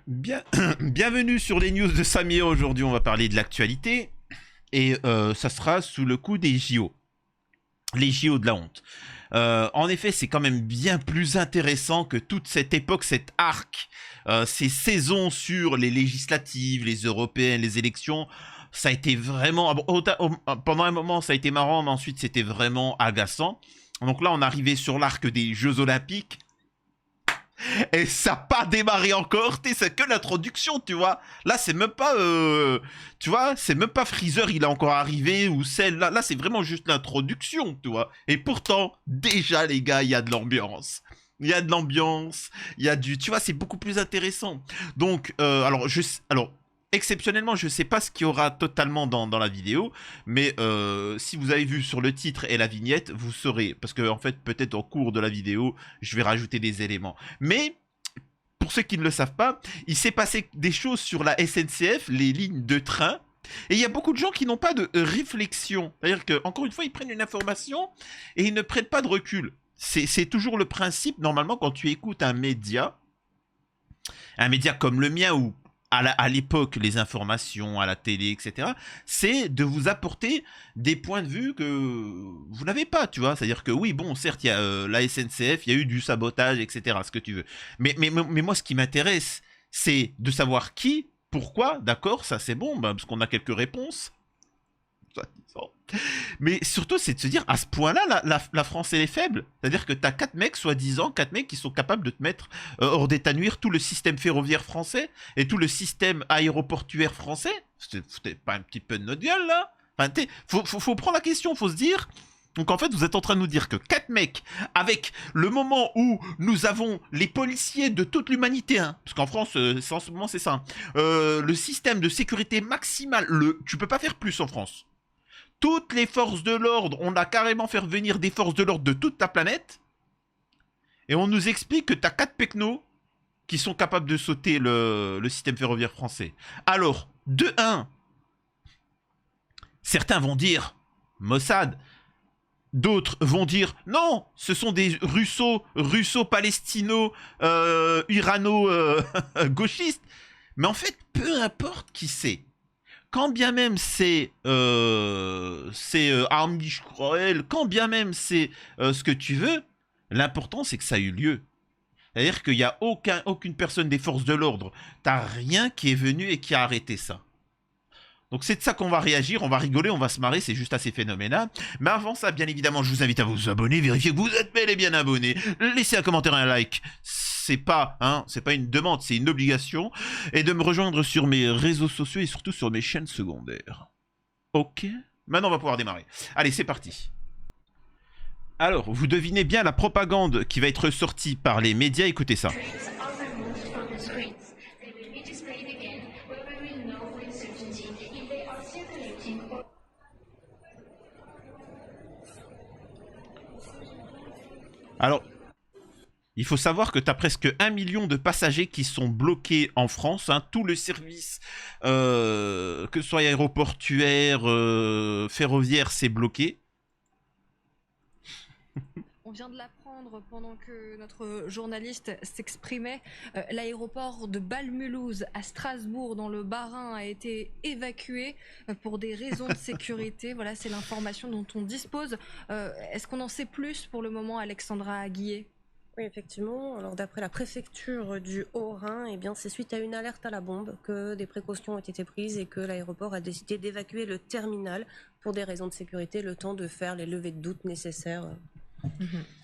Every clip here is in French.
Bienvenue sur les news de Samir. Aujourd'hui, on va parler de l'actualité. Et ça sera sous le coup des JO. Les JO de la honte. En effet, c'est quand même bien plus intéressant que toute cette époque, cet arc, ces saisons sur les législatives, les européennes, les élections. Ça a été vraiment... Pendant un moment, ça a été marrant, mais ensuite, c'était vraiment agaçant. Donc là, on arrivait sur l'arc des Jeux Olympiques. Et ça n'a pas démarré encore, c'est que l'introduction, tu vois. Là, c'est même pas, tu vois, c'est même pas Freezer, il est encore arrivé, ou celle là. Là, c'est vraiment juste l'introduction, tu vois. Et pourtant, déjà, les gars, il y a de l'ambiance. Il y a de l'ambiance, il y a du... Tu vois, c'est beaucoup plus intéressant. Donc, alors, exceptionnellement, je sais pas ce qu'il y aura totalement dans la vidéo, mais si vous avez vu sur le titre et la vignette, vous saurez, parce que en fait, peut-être au cours de la vidéo, je vais rajouter des éléments. Mais, pour ceux qui ne le savent pas, il s'est passé des choses sur la SNCF, les lignes de train, et il y a beaucoup de gens qui n'ont pas de réflexion. C'est-à-dire qu'encore une fois, ils prennent une information et ils ne prennent pas de recul. C'est toujours le principe, normalement, quand tu écoutes un média comme le mien, ou à l'époque, les informations, à la télé, etc., c'est de vous apporter des points de vue que vous n'avez pas, tu vois. C'est-à-dire que oui, bon, certes, il y a la SNCF, il y a eu du sabotage, etc., ce que tu veux. Mais moi, ce qui m'intéresse, c'est de savoir qui, pourquoi, d'accord, ça c'est bon, bah, parce qu'on a quelques réponses. Mais surtout, c'est de se dire, à ce point-là, la France, elle est faible. C'est-à-dire que t'as 4 mecs, soi-disant, 4 mecs qui sont capables de te mettre hors d'état nuire tout le système ferroviaire français et tout le système aéroportuaire français. C'était pas un petit peu de notre gueule, là? Enfin, faut prendre la question, faut se dire... Donc en fait, vous êtes en train de nous dire que 4 mecs, avec le moment où nous avons les policiers de toute l'humanité, hein, parce qu'en France, en ce moment, c'est ça, hein, le système de sécurité maximale, tu peux pas faire plus en France. Toutes les forces de l'ordre, on a carrément fait venir des forces de l'ordre de toute la planète. Et on nous explique que t'as 4 pecnos qui sont capables de sauter le système ferroviaire français. Alors, de 1, certains vont dire Mossad. D'autres vont dire non, ce sont des russo-palestino, irano-gauchistes. Mais en fait, peu importe qui c'est. Quand bien même c'est Armish Kroel, quand bien même c'est ce que tu veux, l'important c'est que ça a eu lieu. C'est-à-dire qu'il n'y a aucune personne des forces de l'ordre, t'as rien qui est venu et qui a arrêté ça. Donc c'est de ça qu'on va réagir, on va rigoler, on va se marrer, c'est juste assez phénoménal. Mais avant ça, bien évidemment, je vous invite à vous abonner, vérifier que vous êtes bel et bien abonné, laissez un commentaire et un like. C'est pas une demande, c'est une obligation. Et de me rejoindre sur mes réseaux sociaux et surtout sur mes chaînes secondaires. Ok, maintenant on va pouvoir démarrer. Allez, c'est parti. Alors, vous devinez bien la propagande qui va être sortie par les médias, écoutez ça. Alors, il faut savoir que tu as presque 1 million de passagers qui sont bloqués en France. Hein, tout le service, que ce soit aéroportuaire, ferroviaire, c'est bloqué. On vient de l'apprendre pendant que notre journaliste s'exprimait. L'aéroport de Bâle-Mulhouse à Strasbourg, dans le Bas-Rhin, a été évacué pour des raisons de sécurité. Voilà, c'est l'information dont on dispose. Est-ce qu'on en sait plus pour le moment, Alexandra Guillet ? Oui, effectivement. Alors, d'après la préfecture du Haut-Rhin, eh bien, c'est suite à une alerte à la bombe que des précautions ont été prises et que l'aéroport a décidé d'évacuer le terminal pour des raisons de sécurité, le temps de faire les levées de doute nécessaires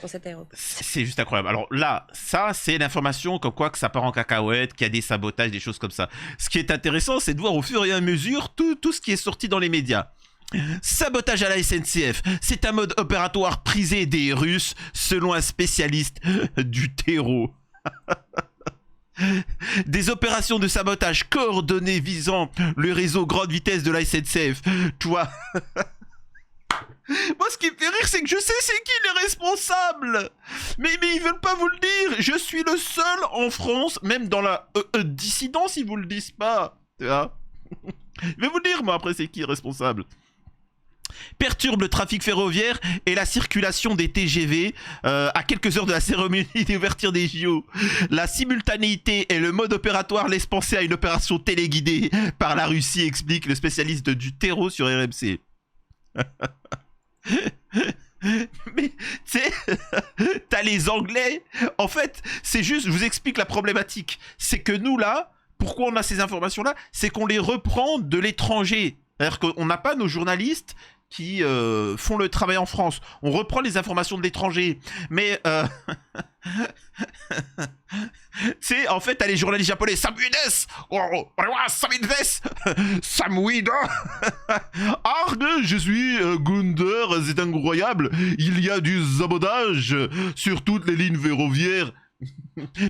dans cet aéroport. C'est juste incroyable. Alors là, ça, c'est l'information comme quoi que ça part en cacahuète, qu'il y a des sabotages, des choses comme ça. Ce qui est intéressant, c'est de voir au fur et à mesure tout ce qui est sorti dans les médias. Sabotage à la SNCF, c'est un mode opératoire prisé des Russes, selon un spécialiste du terreau. Des opérations de sabotage coordonnées visant le réseau grande vitesse de la SNCF. Tu vois. Moi, ce qui me fait rire, c'est que je sais c'est qui les responsables. Mais ils veulent pas vous le dire. Je suis le seul en France, même dans la dissidence, ils vous le disent pas. Tu vois. Je vais vous le dire, moi, après, c'est qui est responsable. perturbe le trafic ferroviaire et la circulation des TGV à quelques heures de la cérémonie d'ouverture des JO. La simultanéité et le mode opératoire laissent penser à une opération téléguidée par la Russie, explique le spécialiste du terreau sur RMC. Mais tu sais, t'as les Anglais. En fait, c'est juste, je vous explique la problématique. C'est que nous là, pourquoi on a ces informations-là, c'est qu'on les reprend de l'étranger. C'est-à-dire qu'on n'a pas nos journalistes qui font le travail en France. On reprend les informations de l'étranger. Mais, tu sais, en fait, t'as les journalistes japonais. Samuides Samuides Samuida Arg, je suis Gunder, c'est incroyable. Il y a du sabotage sur toutes les lignes ferroviaires.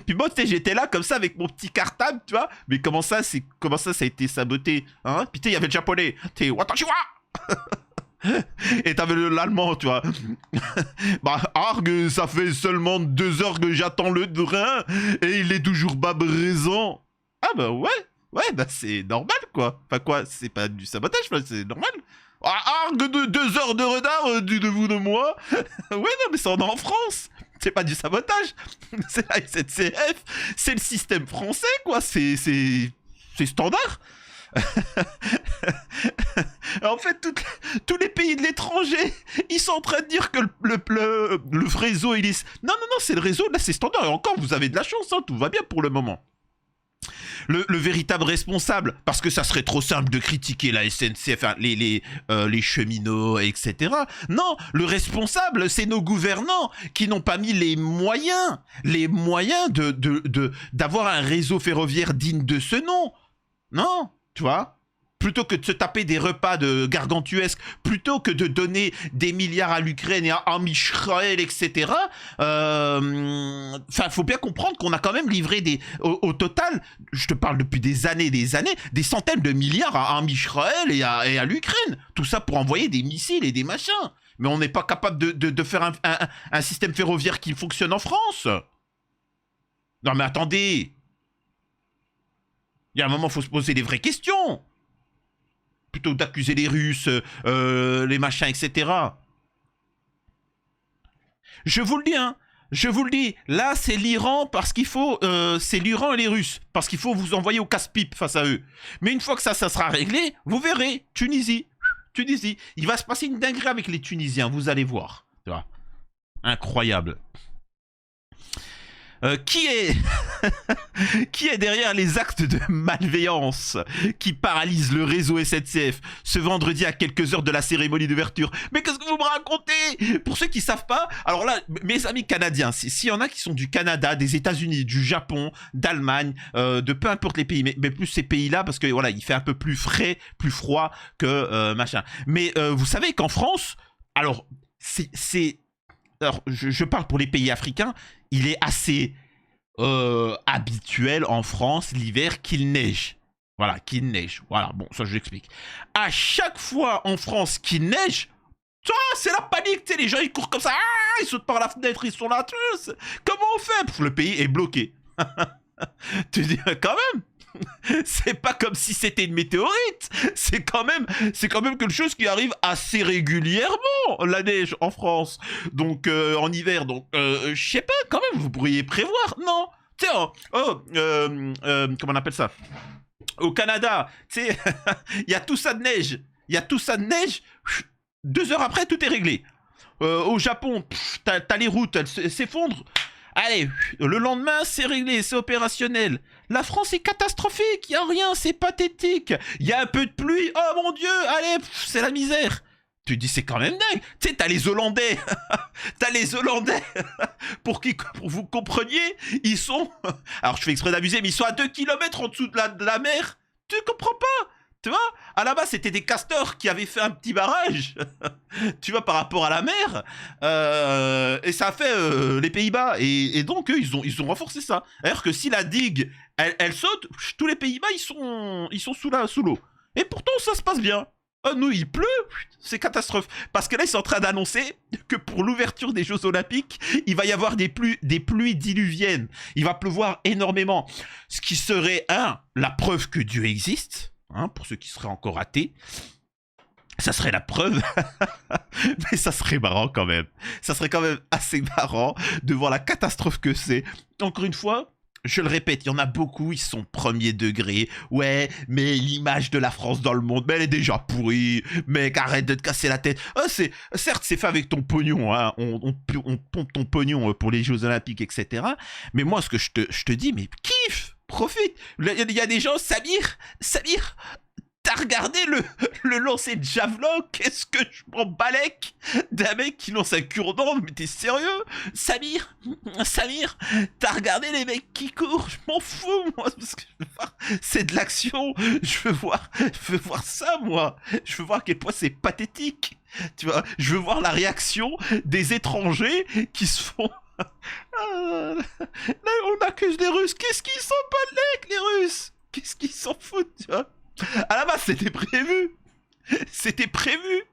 Puis moi, tu sais, j'étais là comme ça avec mon petit cartable, tu vois. Mais comment ça a été saboté, hein? Puis tu sais, il y avait le japonais. T'es Watashiwa et t'avais l'allemand, tu vois. Bah, Arg, ça fait seulement 2 heures que j'attends le train et il est toujours pas présent. Ah bah ouais, bah c'est normal quoi. Enfin quoi, c'est pas du sabotage, c'est normal. Arg, de 2 heures de retard, de vous de moi. Ouais, non, mais c'est en France. C'est pas du sabotage. C'est la SNCF. C'est le système français, quoi. C'est standard. En fait, tous les pays de l'étranger, ils sont en train de dire que le réseau, il est... Non, c'est le réseau, là, c'est standard. Et encore, vous avez de la chance, hein, tout va bien pour le moment. Le véritable responsable, parce que ça serait trop simple de critiquer la SNCF, enfin, les cheminots, etc. Non, le responsable, c'est nos gouvernants qui n'ont pas mis les moyens d'avoir un réseau ferroviaire digne de ce nom. Non, tu vois, plutôt que de se taper des repas de gargantuesques, plutôt que de donner des milliards à l'Ukraine et à Israël, etc. Enfin, faut bien comprendre qu'on a quand même livré au total, je te parle depuis des années, des centaines de milliards à Israël et à l'Ukraine. Tout ça pour envoyer des missiles et des machins. Mais on n'est pas capable de faire un système ferroviaire qui fonctionne en France. Non mais attendez. Il y a un moment, il faut se poser des vraies questions. Plutôt que d'accuser les Russes, les machins, etc. Je vous le dis, hein. Je vous le dis. Là, c'est l'Iran parce qu'il faut... c'est l'Iran et les Russes. Parce qu'il faut vous envoyer au casse-pipe face à eux. Mais une fois que ça sera réglé, vous verrez. Tunisie. Il va se passer une dinguerie avec les Tunisiens. Vous allez voir. Tu vois. Incroyable. Qui est derrière les actes de malveillance qui paralysent le réseau SNCF ce vendredi à quelques heures de la cérémonie d'ouverture? Mais qu'est-ce que vous me racontez? Pour ceux qui savent pas, alors là, mes amis canadiens, s'il y en a qui sont du Canada, des États-Unis, du Japon, d'Allemagne, de peu importe les pays, mais plus ces pays-là, parce que voilà, il fait un peu plus frais, plus froid que machin. Mais vous savez qu'en France, alors, alors, je parle pour les pays africains, il est assez habituel en France l'hiver qu'il neige. Voilà, qu'il neige. Voilà, bon, ça je l'explique. À chaque fois en France qu'il neige, c'est la panique, tu sais, les gens ils courent comme ça, ils sautent par la fenêtre, ils sont là, comment on fait? Pff, le pays est bloqué. Tu dis, quand même, c'est pas comme si c'était une météorite. C'est quand même quelque chose qui arrive assez régulièrement, la neige en France. Donc en hiver, donc je sais pas, quand même, vous pourriez prévoir, non? Tu sais, comment on appelle ça? Au Canada, tu sais, il y a tout ça de neige. 2 heures après, tout est réglé. Au Japon, t'as les routes, elles s'effondrent. Allez, le lendemain, c'est réglé, c'est opérationnel. La France est catastrophique, il n'y a rien, c'est pathétique. Il y a un peu de pluie, oh mon Dieu, allez, c'est la misère. Tu te dis, c'est quand même dingue. Tu sais, t'as les Hollandais. pour vous compreniez, ils sont... Alors, je fais exprès d'abuser, mais ils sont à 2 km en dessous de la mer. Tu comprends pas? Tu vois, à la base, c'était des castors qui avaient fait un petit barrage, tu vois, par rapport à la mer, et ça a fait les Pays-Bas, et donc, eux, ils ont renforcé ça. Alors que si la digue, elle saute, tous les Pays-Bas, ils sont sous l'eau. Et pourtant, ça se passe bien. Nous, il pleut, c'est catastrophe. Parce que là, ils sont en train d'annoncer que pour l'ouverture des Jeux Olympiques, il va y avoir des pluies diluviennes. Il va pleuvoir énormément. Ce qui serait, la preuve que Dieu existe. Hein, pour ceux qui seraient encore athées. Ça serait la preuve, mais ça serait marrant quand même. Ça serait quand même assez marrant de voir la catastrophe que c'est. Encore une fois, je le répète, il y en a beaucoup, ils sont premier degré. Ouais, mais l'image de la France dans le monde, mais elle est déjà pourrie. Mec, arrête de te casser la tête. Certes, c'est fait avec ton pognon, hein. On pompe ton pognon pour les Jeux Olympiques, etc. Mais moi, ce que je te dis, mais kiffe, profite. Il y a des gens, Samir, t'as regardé le lancer de javelin? Qu'est-ce que je m'en balèque d'un mec qui lance un cure-dent? Mais t'es sérieux? Samir, t'as regardé les mecs qui courent? Je m'en fous, moi, parce que je veux voir, c'est de l'action. Je veux voir ça, moi. Je veux voir à quel point c'est pathétique. Tu vois, je veux voir la réaction des étrangers qui se font... Ah, là, on accuse les Russes. Qu'est-ce qu'ils s'en balèquent, les Russes? Qu'est-ce qu'ils s'en foutent, tu vois? À la base, c'était prévu. C'était prévu.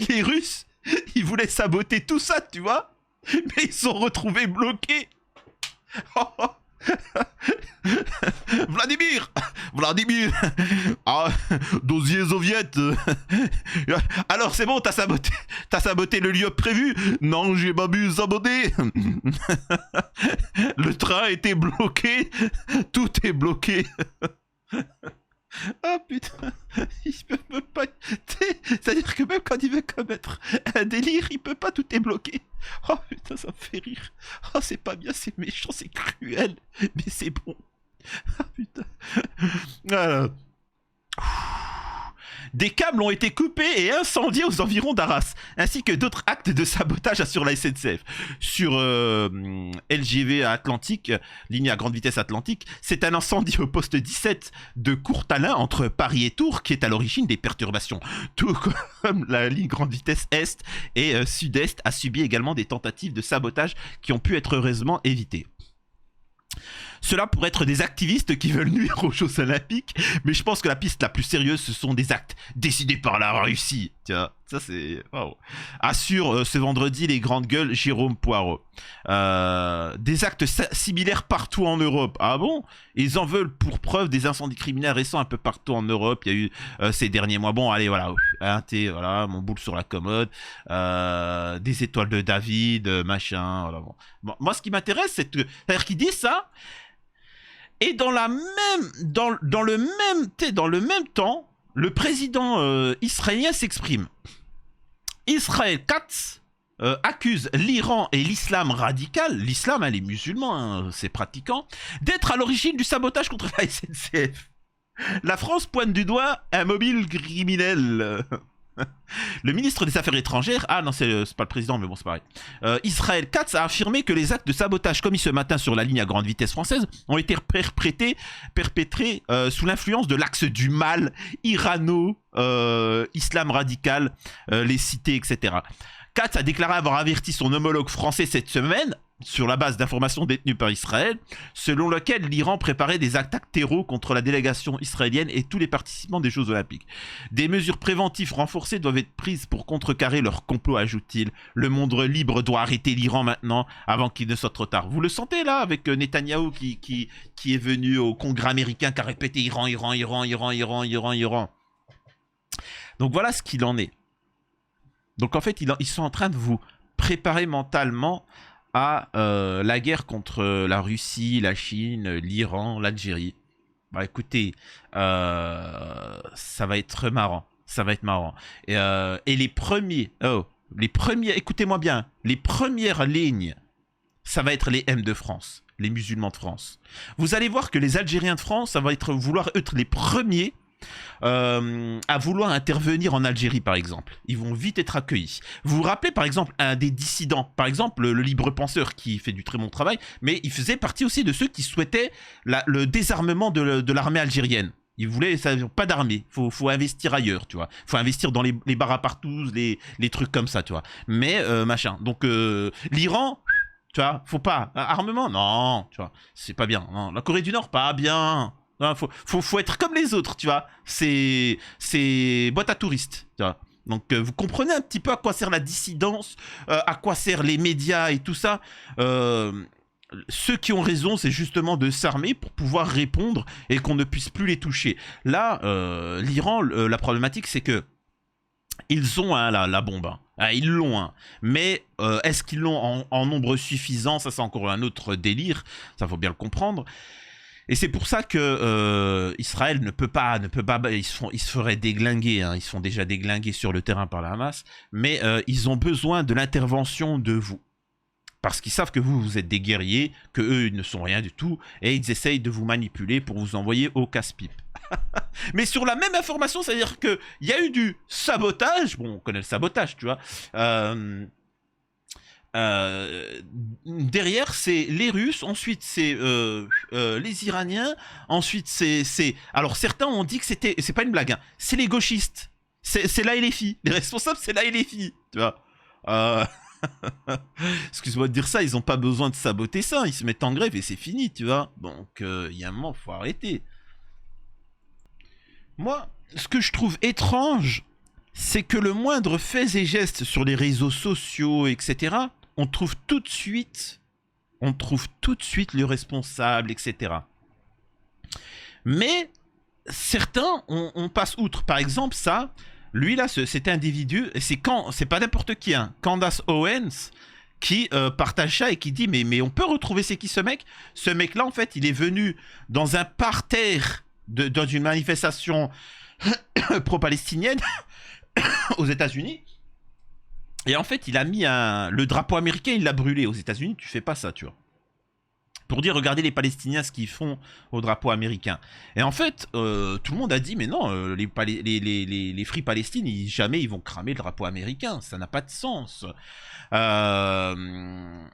Les Russes, ils voulaient saboter tout ça, tu vois. Mais ils se sont retrouvés bloqués. Vladimir. Ah, dosier soviet. Alors, c'est bon, t'as saboté le lieu prévu? Non, j'ai pas pu saboter. Le train était bloqué. Tout est bloqué. Ah putain, il peut pas... C'est-à-dire que même quand il veut commettre un délire, il peut pas, tout est bloqué. Oh putain, ça me fait rire. Oh, c'est pas bien, c'est méchant, c'est cruel, mais c'est bon. Ah putain. Voilà. Des câbles ont été coupés et incendiés aux environs d'Arras, ainsi que d'autres actes de sabotage sur la SNCF. Sur LGV Atlantique, ligne à grande vitesse Atlantique, c'est un incendie au poste 17 de Courtalin entre Paris et Tours qui est à l'origine des perturbations. Tout comme la ligne grande vitesse Est et Sud-Est a subi également des tentatives de sabotage qui ont pu être heureusement évitées. Cela pourrait être des activistes qui veulent nuire aux Jeux Olympiques, mais je pense que la piste la plus sérieuse, ce sont des actes décidés par la Russie. Tiens, ça c'est... Wow. Assure ce vendredi les grandes gueules Jérôme Poirot. Des actes similaires partout en Europe. Ah bon? Ils en veulent pour preuve des incendies criminels récents un peu partout en Europe. Il y a eu ces derniers mois. Bon, allez, voilà. Voilà, mon boule sur la commode. Des étoiles de David, machin. Voilà, bon, moi, ce qui m'intéresse, c'est-à-dire qu'ils disent ça. Et dans le même temps, le président israélien s'exprime. Israël Katz accuse l'Iran et l'islam radical, l'islam, les musulmans, hein, c'est pratiquant, d'être à l'origine du sabotage contre la SNCF. La France pointe du doigt un mobile criminel. Le ministre des Affaires étrangères, ah non, c'est pas le président, mais bon, c'est pareil. Israël Katz a affirmé que les actes de sabotage commis ce matin sur la ligne à grande vitesse française ont été perpétrés sous l'influence de l'axe du mal irano-islam radical, les cités, etc. Katz a déclaré avoir averti son homologue français cette semaine, sur la base d'informations détenues par Israël, selon lequel l'Iran préparait des attaques terreaux contre la délégation israélienne et tous les participants des Jeux Olympiques. Des mesures préventives renforcées doivent être prises pour contrecarrer leur complot, ajoute-t-il. Le monde libre doit arrêter l'Iran maintenant, avant qu'il ne soit trop tard. Vous le sentez là, avec Netanyahou qui est venu au Congrès américain, qui a répété Iran. Donc voilà ce qu'il en est. Donc en fait, ils sont en train de vous préparer mentalement à la guerre contre la Russie, la Chine, l'Iran, l'Algérie. Bah écoutez, ça va être marrant. Ça va être marrant. Et les premiers, écoutez-moi bien, les premières lignes, ça va être les M de France, les musulmans de France. Vous allez voir que les Algériens de France, ça va vouloir être les premiers à vouloir intervenir en Algérie, par exemple. Ils vont vite être accueillis. Vous vous rappelez, par exemple, un des dissidents, par exemple, le libre penseur qui fait du très bon travail, mais il faisait partie aussi de ceux qui souhaitaient le désarmement de l'armée algérienne. Ils voulaient pas d'armée, faut investir ailleurs, tu vois. Faut investir dans les bars à partous, les trucs comme ça, tu vois. Mais machin. Donc l'Iran, tu vois, faut pas. Armement, non, tu vois, c'est pas bien. Non. La Corée du Nord, pas bien. Non, faut être comme les autres, tu vois. C'est boîte à touristes, tu vois. Donc vous comprenez un petit peu à quoi sert la dissidence, à quoi servent les médias et tout ça. Ceux qui ont raison, c'est justement de s'armer pour pouvoir répondre et qu'on ne puisse plus les toucher. Là, l'Iran, la problématique, c'est que Ils ont la bombe. Hein. Ah, ils l'ont. Hein. Mais est-ce qu'ils l'ont en nombre suffisant? Ça, c'est encore un autre délire. Ça, faut bien le comprendre. Et c'est pour ça que Israël ne peut pas, ils se feraient déglinguer, hein, ils se font déjà déglinguer sur le terrain par la Hamas, mais ils ont besoin de l'intervention de vous. Parce qu'ils savent que vous êtes des guerriers, que eux ils ne sont rien du tout, et ils essayent de vous manipuler pour vous envoyer au casse-pipe. Mais sur la même information, c'est-à-dire qu'il y a eu du sabotage, bon on connaît le sabotage, tu vois, derrière c'est les Russes, ensuite c'est les Iraniens, ensuite c'est... Alors certains ont dit que c'était... C'est pas une blague, hein, c'est les gauchistes. C'est la LFI. Les responsables c'est la LFI. Tu vois. Excuse-moi de dire ça, ils ont pas besoin de saboter ça. Ils se mettent en grève et c'est fini, tu vois. Donc il y a un moment, faut arrêter. Moi, ce que je trouve étrange, c'est que le moindre fait et geste sur les réseaux sociaux, etc., on trouve tout de suite le responsable, etc. Mais certains, on passe outre. Par exemple, ça, lui là, cet individu, c'est pas n'importe qui, hein, Candace Owens, qui partage ça et qui dit mais on peut retrouver c'est qui ce mec? Ce mec là, en fait, il est venu dans un parterre dans une manifestation pro-palestinienne aux États-Unis. Et en fait, il a mis le drapeau américain, il l'a brûlé. Aux États-Unis, tu fais pas ça, tu vois. Pour dire, regardez les Palestiniens ce qu'ils font au drapeau américain. Et en fait, tout le monde a dit, mais non, les Free Palestine, jamais ils vont cramer le drapeau américain. Ça n'a pas de sens.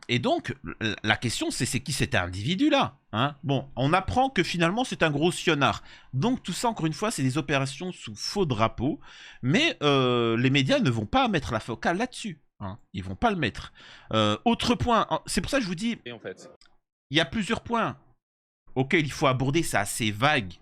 Et donc, la question, c'est qui cet individu-là, hein? Bon, on apprend que finalement, c'est un gros sionnard. Donc, tout ça, encore une fois, c'est des opérations sous faux drapeau. Mais les médias ne vont pas mettre la focale là-dessus. Hein. Ils vont pas le mettre. Autre point, c'est pour ça que je vous dis... Et en fait... Il y a plusieurs points auxquels il faut aborder, c'est assez vague,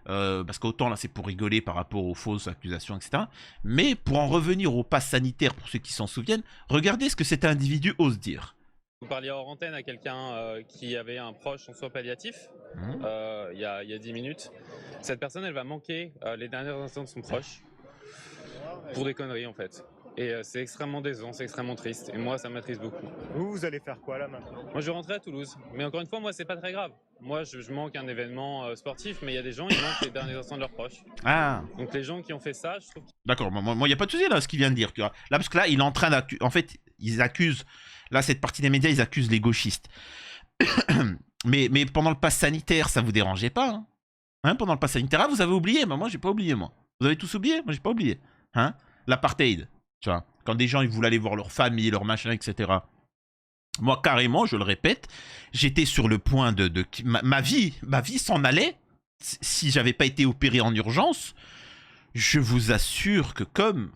parce qu'autant là c'est pour rigoler par rapport aux fausses accusations, etc. Mais pour en revenir au pass sanitaire, pour ceux qui s'en souviennent, regardez ce que cet individu ose dire. Vous parliez hors antenne à quelqu'un qui avait un proche en soins palliatifs, il y a 10 minutes. Cette personne, elle va manquer les derniers instants de son proche pour des conneries en fait. Et c'est extrêmement décevant, c'est extrêmement triste. Et moi, ça m'attriste beaucoup. Vous allez faire quoi là maintenant? Moi, je vais rentrer à Toulouse. Mais encore une fois, moi, c'est pas très grave. Moi, je manque un événement sportif, mais il y a des gens, ils manquent les derniers instants de leurs proches. Ah. Donc les gens qui ont fait ça, je trouve... D'accord, moi, il n'y a pas de souci là, ce qu'il vient de dire. Tu vois. Là, parce que là, il est en train d'accuser... En fait, ils accusent... Là, cette partie des médias, ils accusent les gauchistes. mais pendant le pass sanitaire, ça vous dérangeait pas, hein? Pendant le pass sanitaire, ah, vous avez oublié? Bah, moi, j'ai pas oublié, moi. Vous avez tous oublié? Moi, j'ai pas oublié. Hein? L'apartheid. Tu vois, quand des gens ils voulaient aller voir leur famille, leur machin, etc. Moi, carrément, je le répète, j'étais sur le point ma vie s'en allait si j'avais pas été opéré en urgence. Je vous assure que comme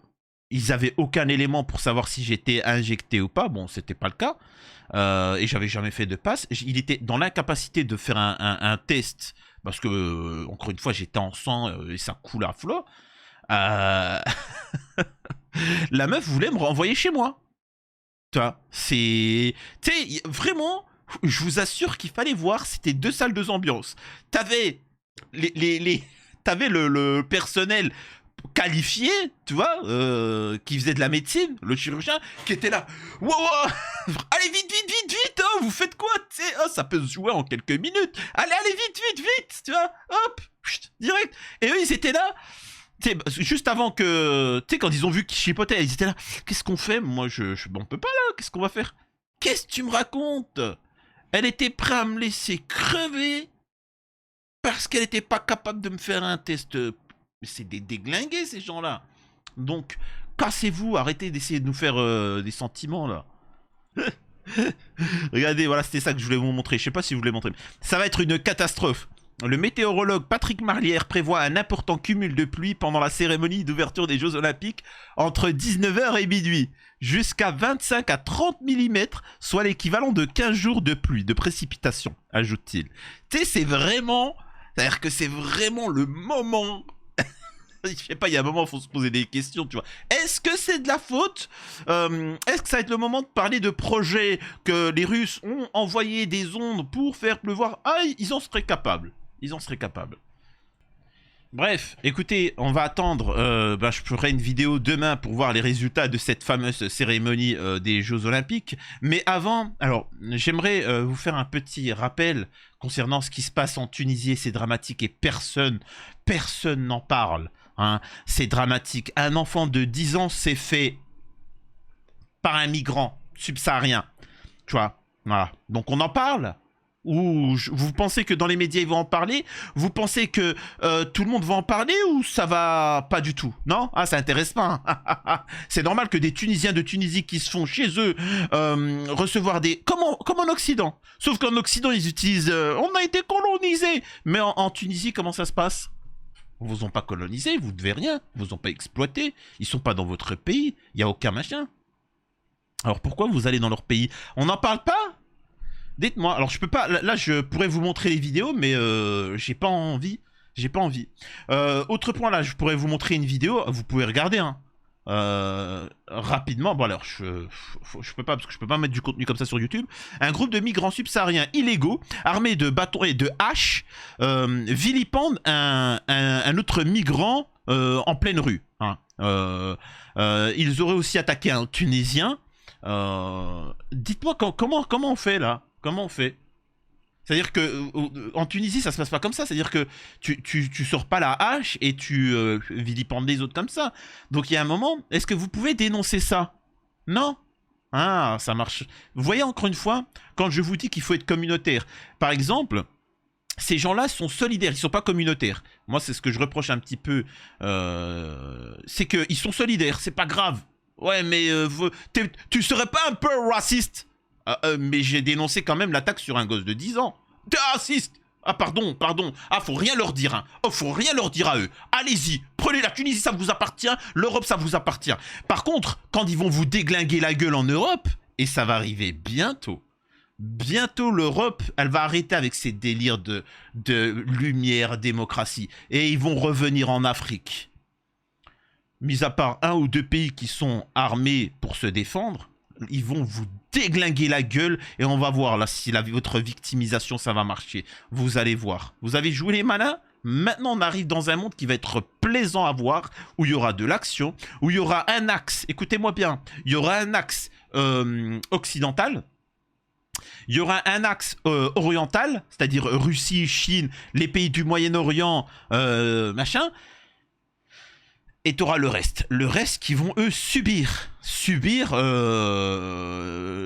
ils avaient aucun élément pour savoir si j'étais injecté ou pas, bon, c'était pas le cas, et j'avais jamais fait de passe, il était dans l'incapacité de faire un test, parce que, encore une fois, j'étais en sang et ça coule à flot. La meuf voulait me renvoyer chez moi. Tu vois, c'est... Tu sais, vraiment, je vous assure qu'il fallait voir, c'était 2 salles, 2 ambiances. T'avais t'avais le personnel qualifié, tu vois, qui faisait de la médecine, le chirurgien, qui était là. Wow, allez, vite, oh, vous faites quoi? Tu sais, oh, ça peut se jouer en quelques minutes. Allez, vite, tu vois, hop, direct. Et eux, ils étaient là. T'sais, juste avant que... Tu sais, quand ils ont vu qu'ils chipotaient, ils étaient là. Qu'est-ce qu'on fait? Moi, on peut pas là. Qu'est-ce qu'on va faire? Qu'est-ce que tu me racontes? Elle était prête à me laisser crever parce qu'elle était pas capable de me faire un test. Mais c'est des déglingués, ces gens-là. Donc, cassez-vous. Arrêtez d'essayer de nous faire des sentiments, là. Regardez, voilà, c'était ça que je voulais vous montrer. Je sais pas si je voulais montrer. Ça va être une catastrophe. Le météorologue Patrick Marlière prévoit un important cumul de pluie pendant la cérémonie d'ouverture des Jeux Olympiques entre 19h et minuit, jusqu'à 25 à 30 mm, soit l'équivalent de 15 jours de pluie, de précipitation, ajoute-t-il. Tu sais, c'est-à-dire que c'est vraiment le moment... Je sais pas, il y a un moment, il faut se poser des questions, tu vois. Est-ce que c'est de la faute? Est-ce que ça va être le moment de parler de projets que les Russes ont envoyé des ondes pour faire pleuvoir? Ah, ils en seraient capables. Ils en seraient capables. Bref, écoutez, on va attendre, je ferai une vidéo demain pour voir les résultats de cette fameuse cérémonie des Jeux Olympiques. Mais avant, alors, j'aimerais vous faire un petit rappel concernant ce qui se passe en Tunisie. C'est dramatique et personne n'en parle. Hein. C'est dramatique. Un enfant de 10 ans s'est fait par un migrant subsaharien. Tu vois, voilà. Donc on en parle. Ou vous pensez que dans les médias ils vont en parler? Vous pensez que tout le monde va en parler ou ça va pas du tout? Non? Ah, ça intéresse pas. Hein. C'est normal que des Tunisiens de Tunisie qui se font chez eux recevoir des... Comme en Occident. Sauf qu'en Occident ils utilisent... on a été colonisés. Mais en Tunisie, comment ça se passe? Ils vous ont pas colonisé, vous devez rien. Ils vous ont pas exploité. Ils sont pas dans votre pays. Il n'y a aucun machin. Alors pourquoi vous allez dans leur pays? On n'en parle pas? Dites-moi. Alors je peux pas. Là, je pourrais vous montrer les vidéos, mais j'ai pas envie. J'ai pas envie. Autre point là, je pourrais vous montrer une vidéo. Vous pouvez regarder. Hein. Rapidement. Bon alors, je peux pas parce que je peux pas mettre du contenu comme ça sur YouTube. Un groupe de migrants subsahariens illégaux, armés de bâtons et de haches, vilipendent un autre migrant en pleine rue. Hein. Ils auraient aussi attaqué un Tunisien. Dites-moi comment on fait là? Comment on fait? C'est-à-dire que en Tunisie, ça se passe pas comme ça. C'est-à-dire que tu sors pas la hache et tu vilipendes les autres comme ça. Donc il y a un moment, est-ce que vous pouvez dénoncer ça? Non? Ah, ça marche. Vous voyez encore une fois, quand je vous dis qu'il faut être communautaire, par exemple, ces gens-là sont solidaires, ils sont pas communautaires. Moi, c'est ce que je reproche un petit peu. C'est qu'ils sont solidaires, c'est pas grave. Ouais, mais tu serais pas un peu raciste? Mais j'ai dénoncé quand même l'attaque sur un gosse de 10 ans. T'es raciste? Ah pardon. Ah, faut rien leur dire. Hein. Oh, faut rien leur dire à eux. Allez-y, prenez la Tunisie, ça vous appartient. L'Europe, ça vous appartient. Par contre, quand ils vont vous déglinguer la gueule en Europe, et ça va arriver bientôt. Bientôt, l'Europe, elle va arrêter avec ses délires de lumière, démocratie. Et ils vont revenir en Afrique. Mis à part un ou deux pays qui sont armés pour se défendre, ils vont vous déglinguer la gueule et on va voir là si votre victimisation ça va marcher. Vous allez voir. Vous avez joué les malins? Maintenant on arrive dans un monde qui va être plaisant à voir, où il y aura de l'action, où il y aura un axe, écoutez-moi bien, il y aura un axe occidental, il y aura un axe oriental, c'est-à-dire Russie, Chine, les pays du Moyen-Orient, machin. Et tu auras le reste qui vont eux subir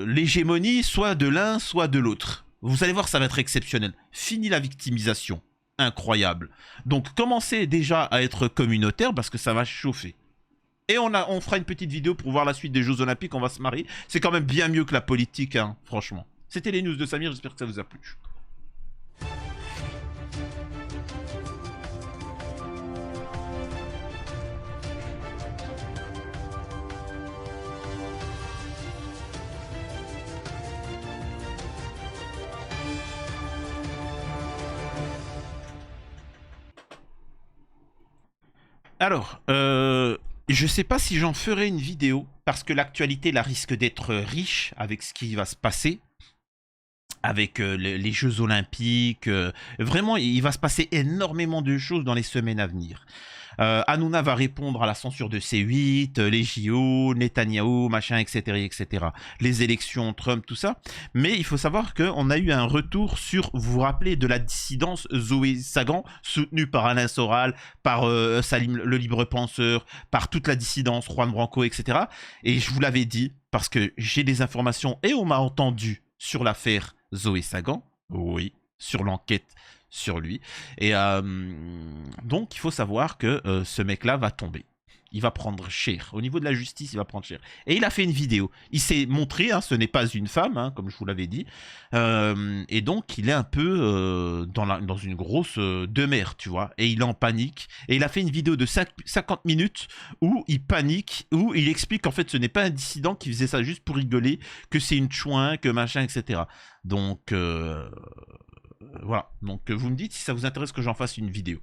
l'hégémonie soit de l'un soit de l'autre. Vous allez voir, ça va être exceptionnel. Fini la victimisation, incroyable. Donc commencez déjà à être communautaire parce que ça va chauffer. Et on fera une petite vidéo pour voir la suite des Jeux Olympiques, on va se marier. C'est quand même bien mieux que la politique, hein, franchement. C'était les news de Samir, j'espère que ça vous a plu. Alors, je sais pas si j'en ferai une vidéo, parce que l'actualité là risque d'être riche avec ce qui va se passer, avec les Jeux Olympiques. Vraiment, il va se passer énormément de choses dans les semaines à venir. Hanouna va répondre à la censure de C8, les JO, Netanyahou, machin, etc., etc. Les élections, Trump, tout ça. Mais il faut savoir qu'on a eu un retour sur, vous vous rappelez, de la dissidence Zoé Sagan, soutenue par Alain Soral, par Salim le libre penseur, par toute la dissidence, Juan Branco, etc. Et je vous l'avais dit, parce que j'ai des informations et on m'a entendu sur l'affaire Zoé Sagan, oui, sur l'enquête sur lui. Et donc, il faut savoir que ce mec-là va tomber. Il va prendre cher. Au niveau de la justice, il va prendre cher. Et il a fait une vidéo. Il s'est montré, hein, ce n'est pas une femme, hein, comme je vous l'avais dit. Et donc, il est un peu dans une grosse demeure, tu vois. Et il est en panique. Et il a fait une vidéo de 50 minutes où il panique, où il explique qu'en fait, ce n'est pas un dissident qui faisait ça juste pour rigoler, que c'est une chouin, que machin, etc. Donc... voilà, donc vous me dites si ça vous intéresse que j'en fasse une vidéo.